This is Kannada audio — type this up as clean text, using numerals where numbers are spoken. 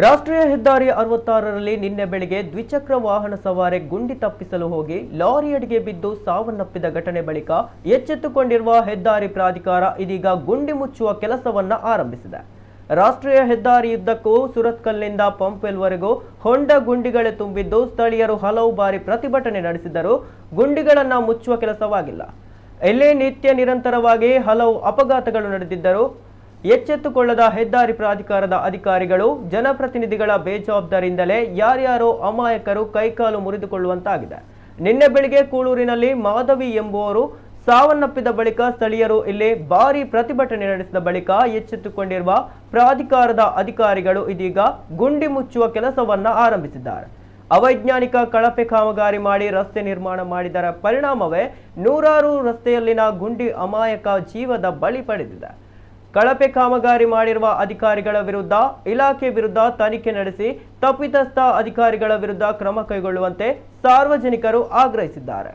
ರಾಷ್ಟ್ರೀಯ ಹೆದ್ದಾರಿ 66ರಲ್ಲಿ ನಿನ್ನೆ ಬೆಳಿಗ್ಗೆ ದ್ವಿಚಕ್ರ ವಾಹನ ಸವಾರಿ ಗುಂಡಿ ತಪ್ಪಿಸಲು ಹೋಗಿ ಲಾರಿಯಡಿಗೆ ಬಿದ್ದು ಸಾವನ್ನಪ್ಪಿದ ಘಟನೆ ಬಳಿಕ ಎಚ್ಚೆತ್ತುಕೊಂಡಿರುವ ಹೆದ್ದಾರಿ ಪ್ರಾಧಿಕಾರ ಇದೀಗ ಗುಂಡಿ ಮುಚ್ಚುವ ಕೆಲಸವನ್ನ ಆರಂಭಿಸಿದೆ. ರಾಷ್ಟ್ರೀಯ ಹೆದ್ದಾರಿಯುದ್ದಕ್ಕೂ ಸುರತ್ಕಲ್ನಿಂದ ಪಂಪ್ವೆಲ್ವರೆಗೂ ಹೊಂಡ ಗುಂಡಿಗಳೇ ತುಂಬಿದ್ದು ಸ್ಥಳೀಯರು ಹಲವು ಬಾರಿ ಪ್ರತಿಭಟನೆ ನಡೆಸಿದರೂ ಗುಂಡಿಗಳನ್ನು ಮುಚ್ಚುವ ಕೆಲಸವಾಗಿಲ್ಲ. ಇಲ್ಲಿ ನಿತ್ಯ ನಿರಂತರವಾಗಿ ಹಲವು ಅಪಘಾತಗಳು ನಡೆದಿದ್ದರೂ ಎಚ್ಚೆತ್ತುಕೊಳ್ಳದ ಹೆದ್ದಾರಿ ಪ್ರಾಧಿಕಾರದ ಅಧಿಕಾರಿಗಳು ಜನಪ್ರತಿನಿಧಿಗಳ ಬೇಜವಾಬ್ದಾರಿಯಿಂದಲೇ ಯಾರ್ಯಾರೋ ಅಮಾಯಕರು ಕೈಕಾಲು ಮುರಿದುಕೊಳ್ಳುವಂತಾಗಿದೆ. ನಿನ್ನೆ ಬೆಳಿಗ್ಗೆ ಕೂಳೂರಿನಲ್ಲಿ ಮಾಧವಿ ಎಂಬುವರು ಸಾವನ್ನಪ್ಪಿದ ಬಳಿಕ ಸ್ಥಳೀಯರು ಇಲ್ಲಿ ಭಾರೀ ಪ್ರತಿಭಟನೆ ನಡೆಸಿದ ಬಳಿಕ ಎಚ್ಚೆತ್ತುಕೊಂಡಿರುವ ಪ್ರಾಧಿಕಾರದ ಅಧಿಕಾರಿಗಳು ಇದೀಗ ಗುಂಡಿ ಮುಚ್ಚುವ ಕೆಲಸವನ್ನ ಆರಂಭಿಸಿದ್ದಾರೆ. ಅವೈಜ್ಞಾನಿಕ ಕಳಪೆ ಕಾಮಗಾರಿ ಮಾಡಿ ರಸ್ತೆ ನಿರ್ಮಾಣ ಮಾಡಿದರ ಪರಿಣಾಮವೇ ನೂರಾರು ರಸ್ತೆಯಲ್ಲಿನ ಗುಂಡಿ ಅಮಾಯಕ ಜೀವದ ಬಲಿ ಪಡೆದಿದೆ. ಕಳಪೆ ಕಾಮಗಾರಿ ಮಾಡಿರುವ ಅಧಿಕಾರಿಗಳ ವಿರುದ್ಧ ಇಲಾಖೆ ವಿರುದ್ಧ ತನಿಖೆ ನಡೆಸಿ ತಪ್ಪಿತಸ್ಥ ಅಧಿಕಾರಿಗಳ ವಿರುದ್ಧ ಕ್ರಮ ಕೈಗೊಳ್ಳುವಂತೆ ಸಾರ್ವಜನಿಕರು ಆಗ್ರಹಿಸಿದ್ದಾರೆ.